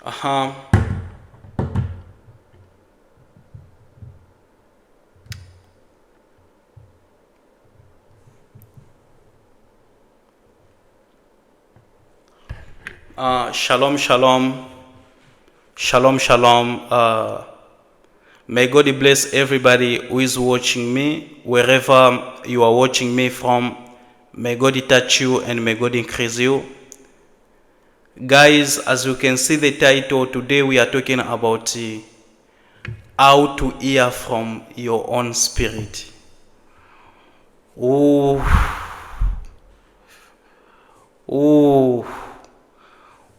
Uh-huh. Shalom, shalom. Shalom, shalom. May God bless everybody who is watching me, wherever you are watching me from. May God touch you and may God increase you. Guys, as you can see the title, today we are talking about how to hear from your own spirit. Ooh. Ooh.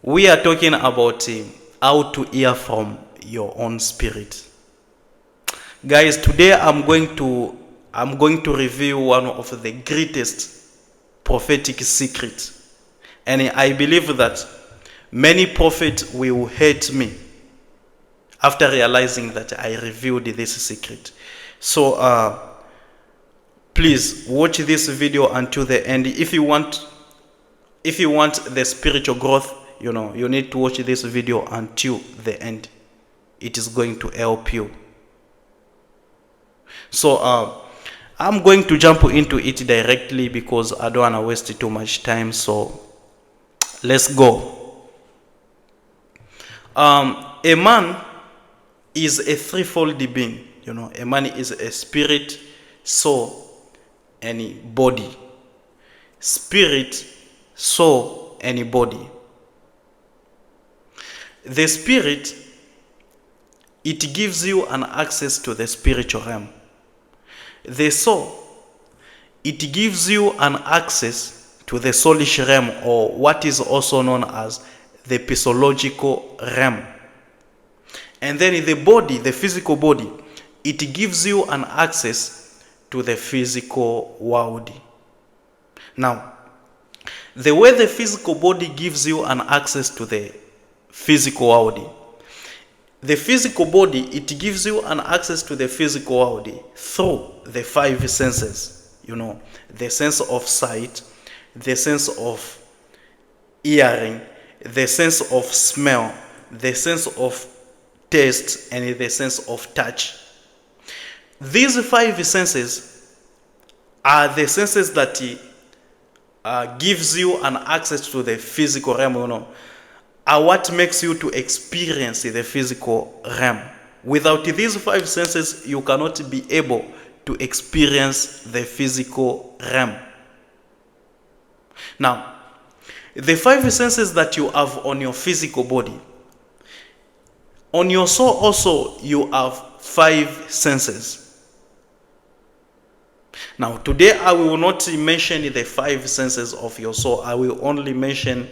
We are talking about how to hear from your own spirit. Guys, today I'm going to review one of the greatest prophetic secrets. And I believe that many prophets will hate me after realizing that I revealed this secret. So please watch this video until the end. If you want the spiritual growth, you need to watch this video until the end. It is going to help you. So I'm going to jump into it directly because I don't want to waste too much time. So let's go. A man is a threefold being. A man is a spirit, soul, and body. Spirit, soul, and body. The spirit, it gives you an access to the spiritual realm. The soul, it gives you an access to the soulish realm, or what is also known as the physiological realm. And then the body, the physical body, it gives you an access to the physical world. Now, the way the physical body gives you an access to the physical world, the physical body, it gives you an access to the physical world through the five senses. The sense of sight, the sense of hearing, the sense of smell, the sense of taste, and the sense of touch. These five senses are the senses that gives you an access to the physical realm, are what makes you to experience the physical realm. Without these five senses, you cannot be able to experience the physical realm. Now, the five senses that you have on your physical body, on your soul also you have five senses. Now, today I will not mention the five senses of your soul. I will only mention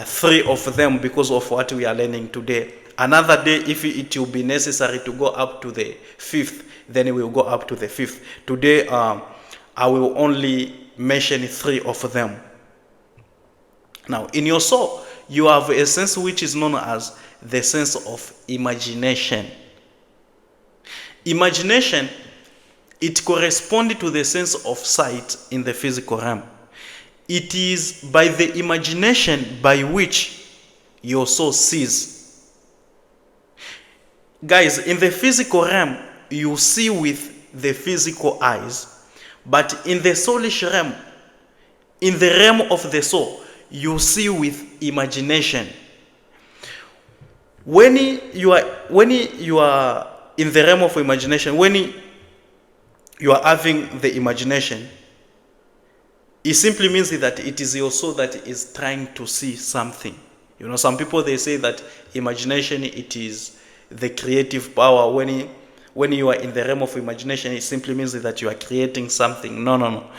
three of them because of what we are learning today. Another day, if it will be necessary to go up to the fifth, then we will go up to the fifth. Today, I will only mention three of them. Now, in your soul, you have a sense which is known as the sense of imagination. Imagination, it corresponds to the sense of sight in the physical realm. It is by the imagination by which your soul sees. Guys, in the physical realm, you see with the physical eyes, but in the soulish realm, in the realm of the soul, you see with imagination. When you are in the realm of imagination, when you are having the imagination, it simply means that it is your soul that is trying to see something. Some people, they say that imagination, it is the creative power. When you are in the realm of imagination, it simply means that you are creating something. No.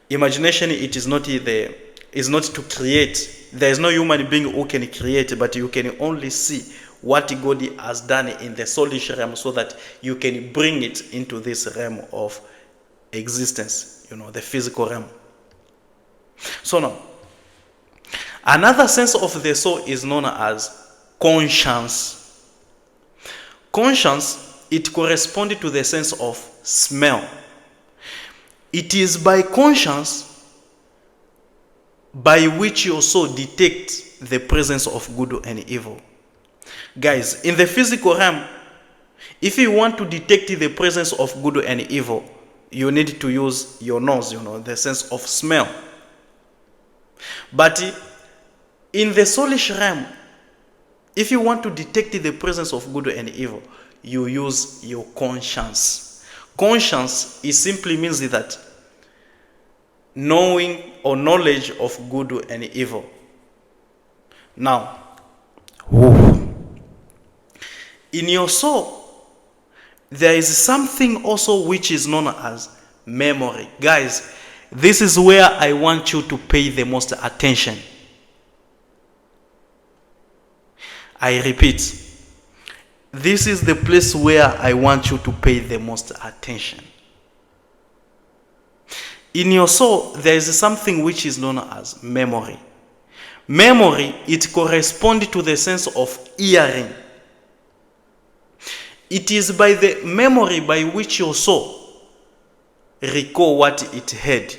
Imagination, it is not to create. There is no human being who can create, but you can only see what God has done in the soulish realm so that you can bring it into this realm of existence, the physical realm. So now, another sense of the soul is known as conscience. Conscience, it corresponds to the sense of smell. It is by conscience by which you also detect the presence of good and evil. Guys, in the physical realm, if you want to detect the presence of good and evil, you need to use your nose, the sense of smell. But in the soulish realm, if you want to detect the presence of good and evil, you use your conscience. Conscience, it simply means that knowing or knowledge of good and evil. Now, in your soul, there is something also which is known as memory. Guys, this is where I want you to pay the most attention. I repeat, this is the place where I want you to pay the most attention. In your soul, there is something which is known as memory. Memory, it corresponds to the sense of hearing. It is by the memory by which your soul recall what it heard.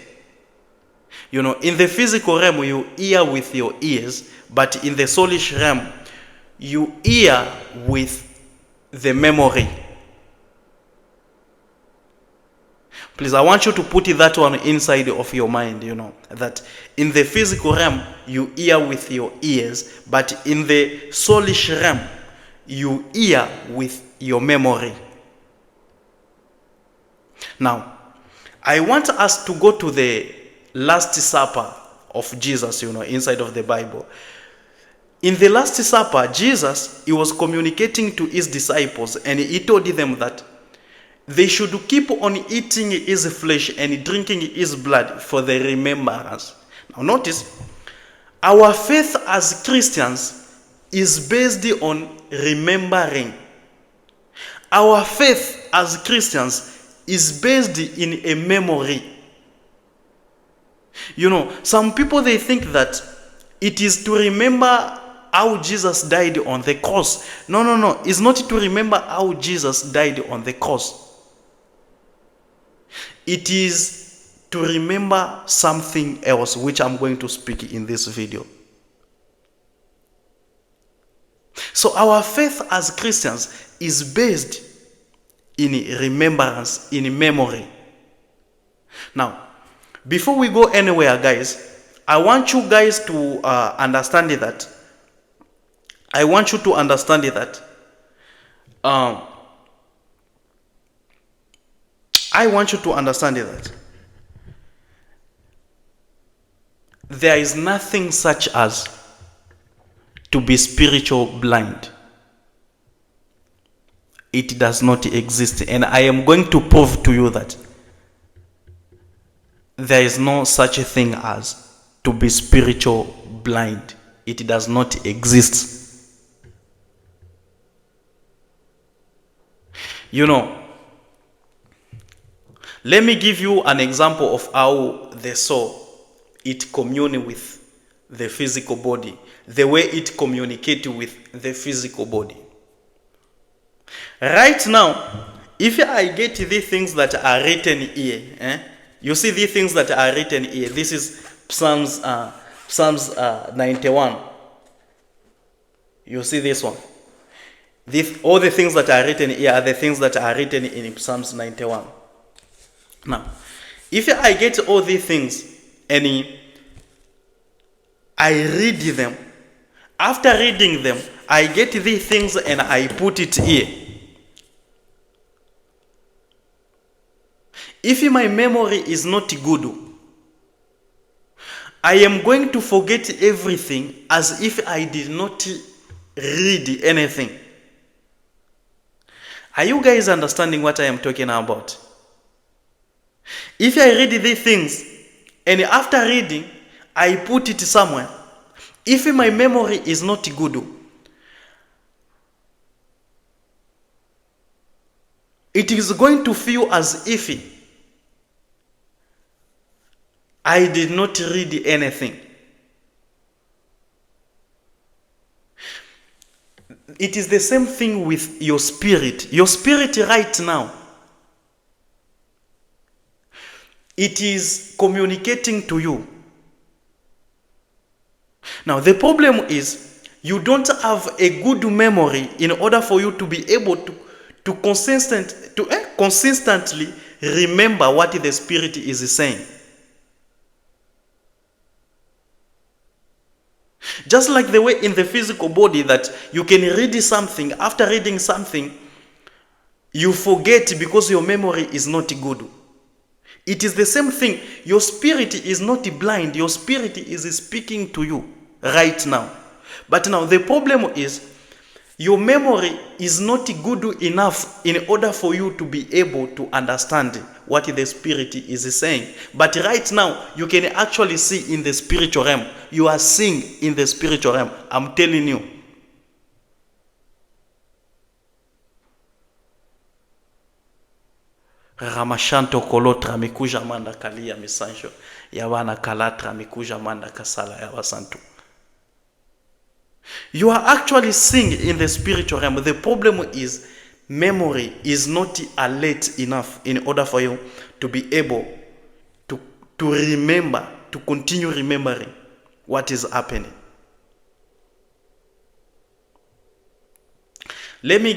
In the physical realm, you hear with your ears, but in the soulish realm, you hear with the memory. Please, I want you to put that one inside of your mind, that in the physical realm, you hear with your ears, but in the soulish realm, you hear with your memory. Now, I want us to go to the Last Supper of Jesus, inside of the Bible. In the Last Supper, Jesus, he was communicating to his disciples, and he told them that they should keep on eating his flesh and drinking his blood for the remembrance. Now notice, our faith as Christians is based on remembering. Our faith as Christians is based in a memory. Some people, they think that it is to remember how Jesus died on the cross. No. It's not to remember how Jesus died on the cross. It is to remember something else, which I'm going to speak in this video. So our faith as Christians is based in remembrance, in memory. Now, before we go anywhere, guys, I want you guys to understand that. I want you to understand that. I want you to understand that there is nothing such as to be spiritual blind. It does not exist, and I am going to prove to you that there is no such a thing as to be spiritual blind. It does not exist. Let me give you an example of how the soul, it communes with the physical body, the way it communicates with the physical body. Right now, if I get these things that are written here, you see these things that are written here. This is Psalms 91. You see this one. All the things that are written here are the things that are written in Psalms 91. Now, if I get all these things and I read them, after reading them, I get these things and I put it here. If my memory is not good, I am going to forget everything as if I did not read anything. Are you guys understanding what I am talking about? If I read these things and after reading, I put it somewhere, if my memory is not good, it is going to feel as if I did not read anything. It is the same thing with your spirit. Your spirit right now, it is communicating to you. Now, the problem is you don't have a good memory in order for you to be able to consistently remember what the Spirit is saying. Just like the way in the physical body that you can read something, after reading something, you forget because your memory is not good. It is the same thing. Your spirit is not blind. Your spirit is speaking to you right now. But now the problem is your memory is not good enough in order for you to be able to understand what the Spirit is saying. But right now, you can actually see in the spiritual realm. You are seeing in the spiritual realm. I'm telling you. Ramashanto kolotra mikuja manda kalia misanjo. Yawana kalatra mikuja manda kasala yawasantu. You are actually seeing in the spiritual realm. The problem is memory is not alert enough in order for you to be able to remember, to continue remembering what is happening. Let me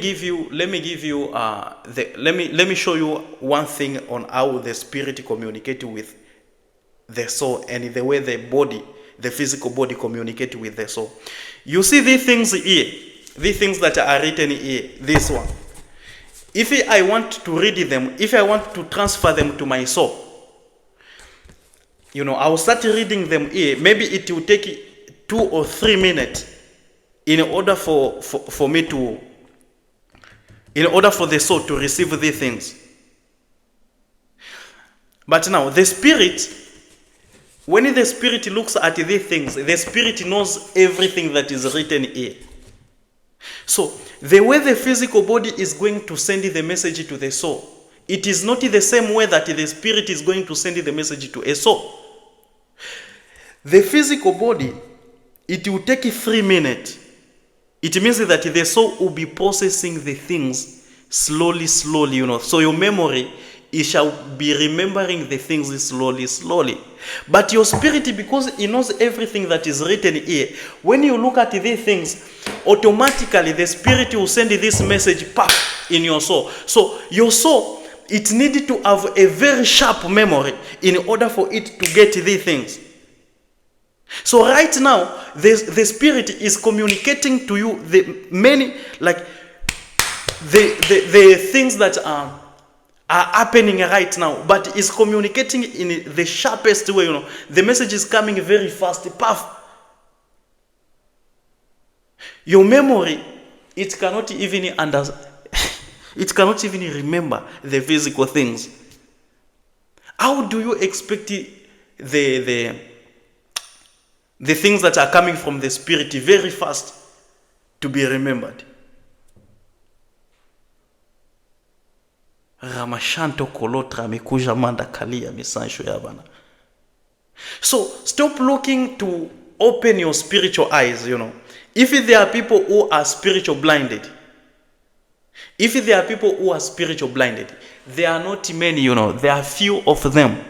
show you one thing on how the spirit communicates with the soul and the way the body, the physical body, communicates with the soul. You see these things here, these things that are written here, this one. If I want to read them, if I want to transfer them to my soul, I will start reading them here. Maybe it will take 2 or 3 minutes in order for the soul to receive these things. But now the spirit, when the spirit looks at these things, the spirit knows everything that is written here. So the way the physical body is going to send the message to the soul, it is not the same way that the spirit is going to send the message to a soul. The physical body, it will take 3 minutes. It means that the soul will be processing the things slowly. So your memory, it shall be remembering the things slowly. But your spirit, because it knows everything that is written here, when you look at these things, automatically the spirit will send this message in your soul. So your soul, it needs to have a very sharp memory in order for it to get these things. So right now, the spirit is communicating to you the many, like the things that are happening right now, but is communicating in the sharpest way. The message is coming very fast. Your memory, it cannot even it cannot even remember the physical things. How do you expect the things that are coming from the spirit very fast to be remembered? Ramashanto kolotra mikuja manda kalia misanjo yabana. So stop looking to open your spiritual eyes. If there are people who are spiritual blinded, there are not many. There are few of them.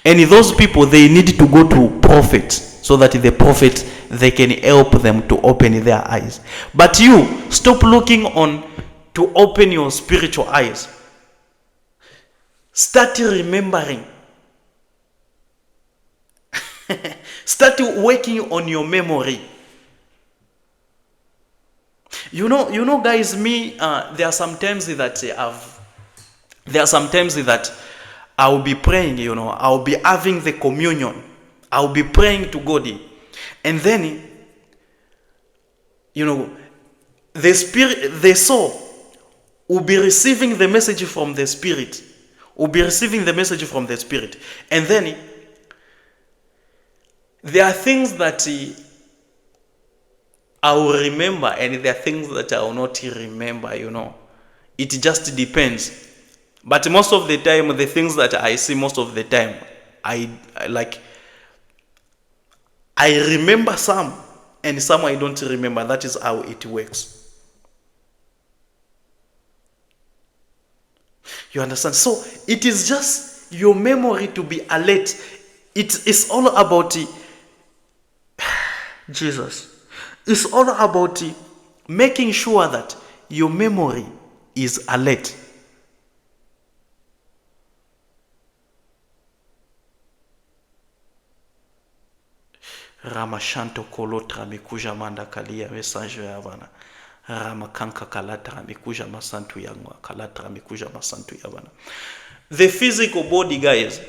And those people, they need to go to prophets, so that the prophet, they can help them to open their eyes. But you, stop looking on to open your spiritual eyes. Start remembering. Start working on your memory. Guys, there are some times that I'll be praying, I'll be having the communion. I'll be praying to God. And then, the spirit, the soul will be receiving the message from the spirit. And then, there are things that I will remember, and there are things that I will not remember, It just depends. But most of the time, the things that I see most of the time, I remember some, and some I don't remember. That is how it works. You understand? So it is just your memory to be alert. It is all about Jesus. It's all about making sure that your memory is alert. Ramashanto kolotra mikuja manda kalia mesanjo ya bana. Ramakanka kalatra mikuja masantu yangwa kalatra mikuja masantu ya bana. The physical body, guys,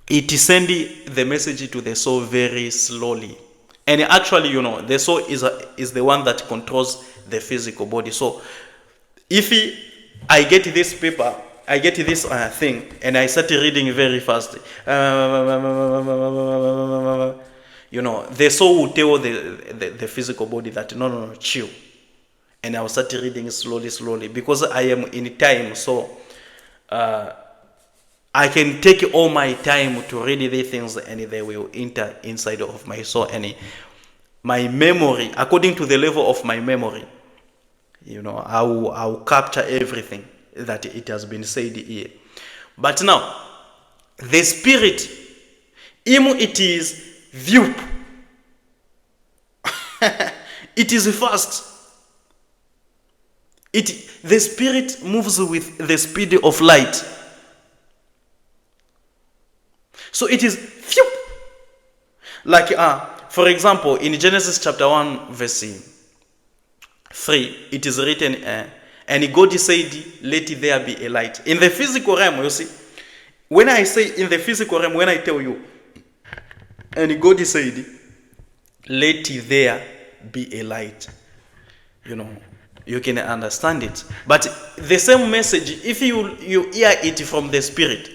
it is sending the message to the soul very slowly. And actually, the soul is the one that controls the physical body. So if I get this paper, I get this thing, and I start reading very fast, the soul will tell the physical body that no, chill. And I will start reading slowly because I am in time. So I can take all my time to read these things, and they will enter inside of my soul. And my memory, according to the level of my memory, I will capture everything that it has been said here. But now, the spirit, it is view. It is fast. The spirit moves with the speed of light. So it is phew. Like for example, in Genesis chapter 1 verse 3, it is written, and God said, let there be a light. In the physical realm, you see, when I say in the physical realm, when I tell you, and God said, let there be a light, you can understand it. But the same message, if you hear it from the spirit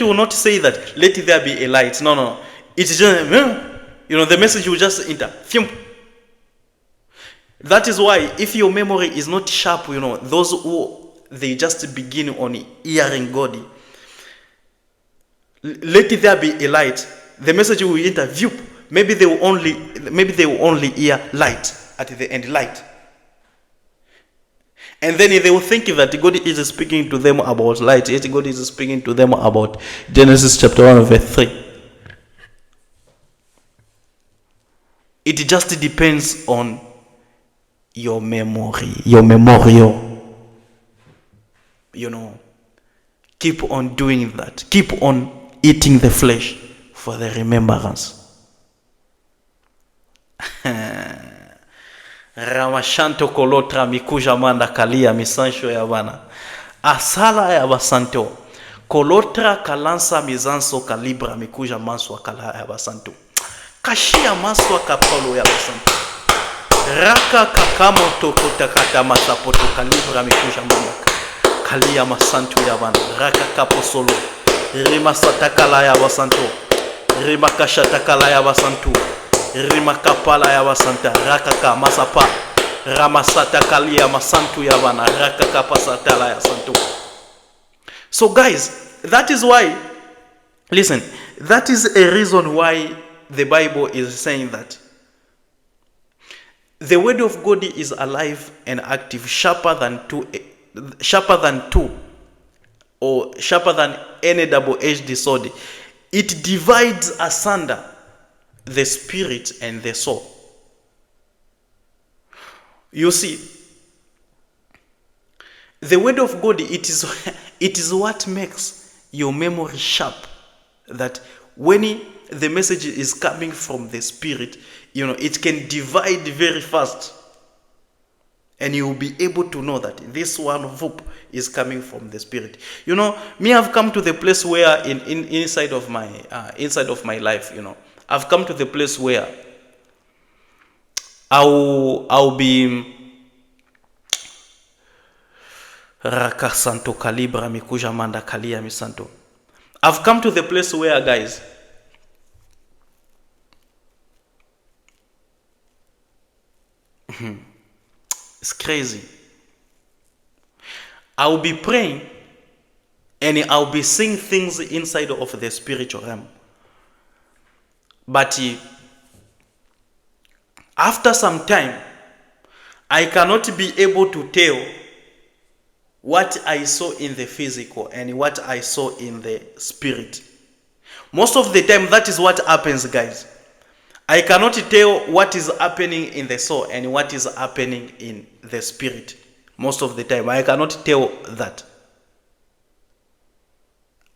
will not say that let there be a light. No. It's just the message will just enter. That is why if your memory is not sharp, those who they just begin on hearing God, let there be a light, the message will enter view. Maybe they will only hear light at the end, light. And then they will think that God is speaking to them about light, yet God is speaking to them about Genesis chapter 1 verse 3. It just depends on your memory, your memorial. Keep on doing that. Keep on eating the flesh for the remembrance. Ramashanto kolotra mikuja manda kalia misancho ya bana. Asala ya basanto. Kolotra kalansa mizanso kalibra mikuja manswa kala ya basanto. Kashia manswa kapolo ya basanto. Raka kakamo toko takata masapoto kalibra mikuja manda kalia masanto ya bana. Raka kapo solo. Rima satakala ya basanto. Rima kashatakala ya basanto. Rima kapala ya basanta rakaka masapa ramasata kalia masantu ya bana rakaka pasatala ya santu. So guys, that is why, listen, that is a reason why the Bible is saying that the word of God is alive and active, sharper than any double-edged sword. It divides asunder the spirit and the soul. You see, the word of God, it is what makes your memory sharp, that when the message is coming from the spirit, it can divide very fast, and you will be able to know that this one hope is coming from the spirit. Me, I've come to the place where inside of my life, I've come to the place where I'll be Raka Santo Calibra Mikuja Manda Kalia Misanto. I've come to the place where, guys, it's crazy. I'll be praying and I'll be seeing things inside of the spiritual realm. But after some time, I cannot be able to tell what I saw in the physical and what I saw in the spirit. Most of the time, that is what happens, guys. I cannot tell what is happening in the soul and what is happening in the spirit. Most of the time, I cannot tell that.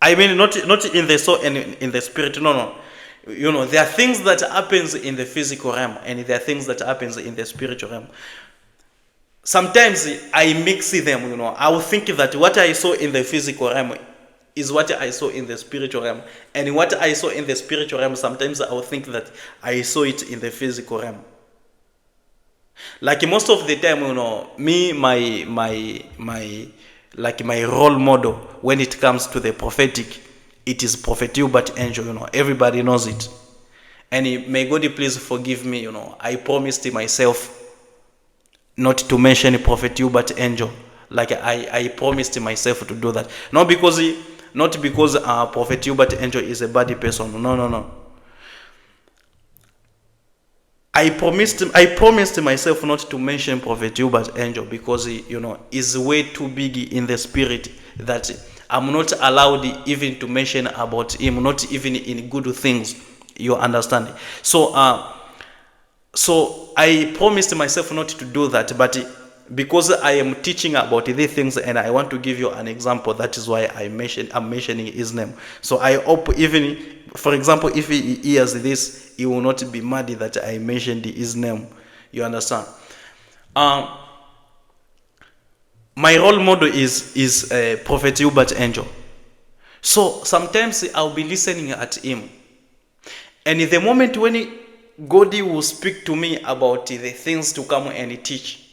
I mean, not in the soul and in the spirit. No. There are things that happens in the physical realm, and there are things that happens in the spiritual realm. Sometimes I mix them. I will think that what I saw in the physical realm is what I saw in the spiritual realm, and what I saw in the spiritual realm, sometimes I will think that I saw it in the physical realm. Like most of the time, me, my role model when it comes to the prophetic, it is Prophet Hubert Angel. Everybody knows it. And may God please forgive me. I promised myself not to mention Prophet Hubert Angel. Like I promised myself to do that. Not because Prophet Hubert Angel is a bad person. No. I promised myself not to mention Prophet Hubert Angel because he's way too big in the spirit that I'm not allowed even to mention about him, not even in good things. You understand? So I promised myself not to do that, but because I am teaching about these things and I want to give you an example, that is why I'm mentioning his name. So I hope even, for example, if he hears this, he will not be mad that I mentioned his name. You understand? My role model is Prophet Hubert Angel. So sometimes I'll be listening at him, and in the moment when God will speak to me about the things to come and teach,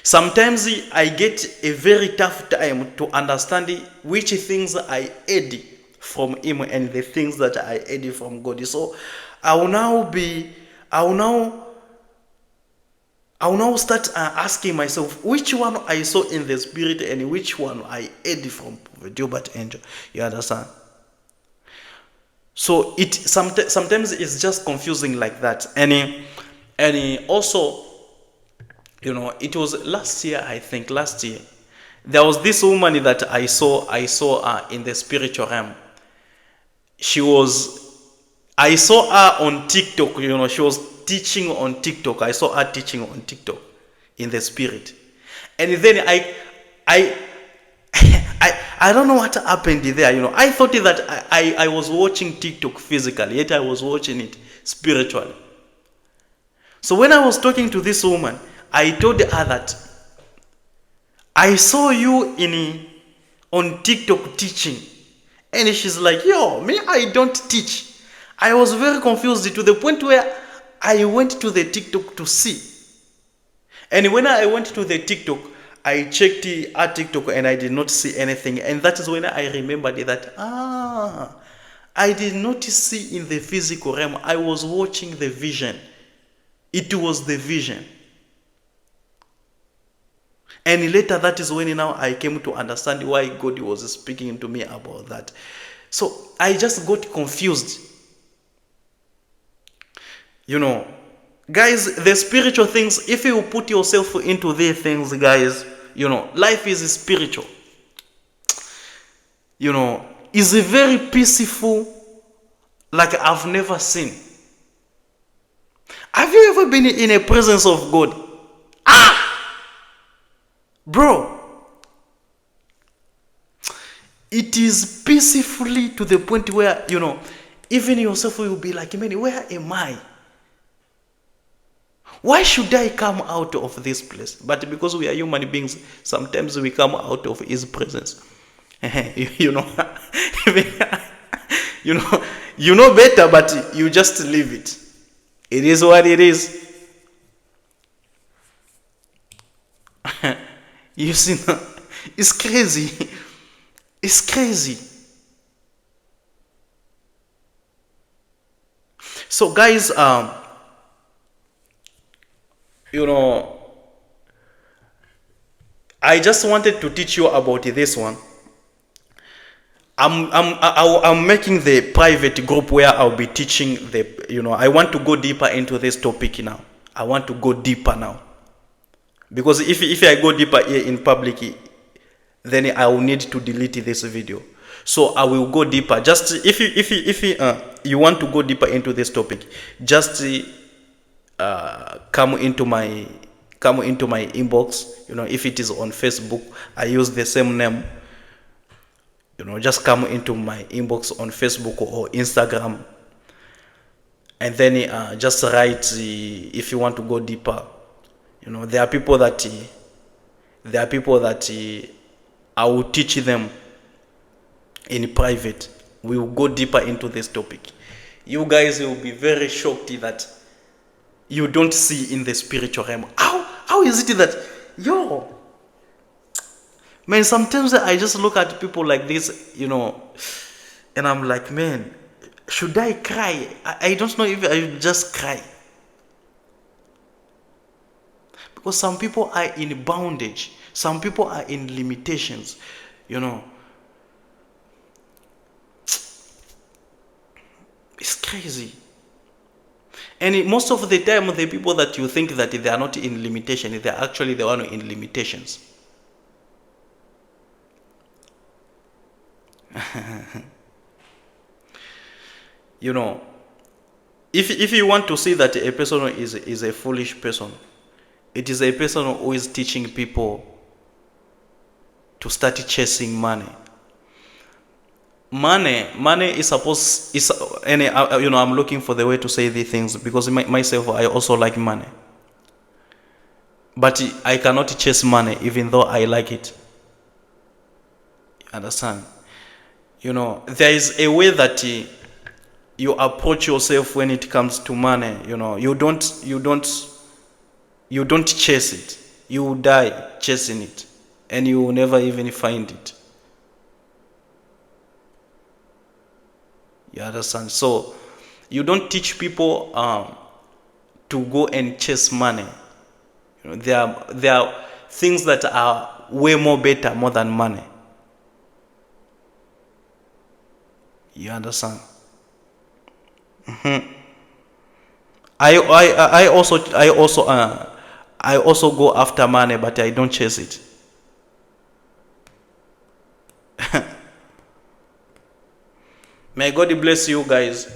sometimes I get a very tough time to understand which things I heard from him and the things that I heard from God. So I will now start asking myself which one I saw in the spirit and which one I heard from Prophet Hubert Angel. You understand? So it sometimes it's just confusing like that. And also, it was last year, I think. Last year, there was this woman that I saw in the spiritual realm. I saw her on TikTok. She was teaching on TikTok. I saw her teaching on TikTok in the spirit, and then I don't know what happened there. I thought that I was watching TikTok physically, yet I was watching it spiritually. So when I was talking to this woman, I told her that I saw you on TikTok teaching. And she's like, yo, me, I don't teach. I was very confused to the point where I went to the TikTok to see. And when I went to the TikTok, I checked her TikTok and I did not see anything. And that is when I remembered that, I did not see in the physical realm. I was watching the vision. It was the vision. And later, that is when now I came to understand why God was speaking to me about that. So I just got confused. Guys, the spiritual things, if you put yourself into these things, guys, life is spiritual. Is very peaceful like I've never seen. Have you ever been in a presence of God? Bro, it is peacefully to the point where, even yourself will be like, man, where am I? Why should I come out of this place? But because we are human beings, sometimes we come out of his presence. You know better, but you just leave it. It is what it is. You see, it's crazy. It's crazy. So guys, I just wanted to teach you about this one. I'm making the private group where I'll be teaching I want to go deeper into this topic now. I want to go deeper now. Because if I go deeper here in public, then I will need to delete this video. So I will go deeper. Just you want to go deeper into this topic, just come into my inbox. If it is on Facebook, I use the same name. Just come into my inbox on Facebook or Instagram, and then just write if you want to go deeper. There are people that I will teach them in private. We will go deeper into this topic. You guys will be very shocked that you don't see in the spiritual realm. How is it that, man, sometimes I just look at people like this, and I'm like, man, should I cry? I don't know if I should just cry. Because some people are in bondage. Some people are in limitations, It's crazy. And most of the time, the people that you think that they are not in limitation, they're actually the one in limitations. If you want to see that a person is a foolish person, it is a person who is teaching people to start chasing money. Money is I'm looking for the way to say these things, because myself, I also like money, but I cannot chase money even though I like it. You understand? There is a way that you approach yourself when it comes to money. You don't chase it. You die chasing it, and you will never even find it. You understand? So you don't teach people to go and chase money. There are things that are way more better, more than money. You understand? I also go after money, but I don't chase it. May God bless you guys.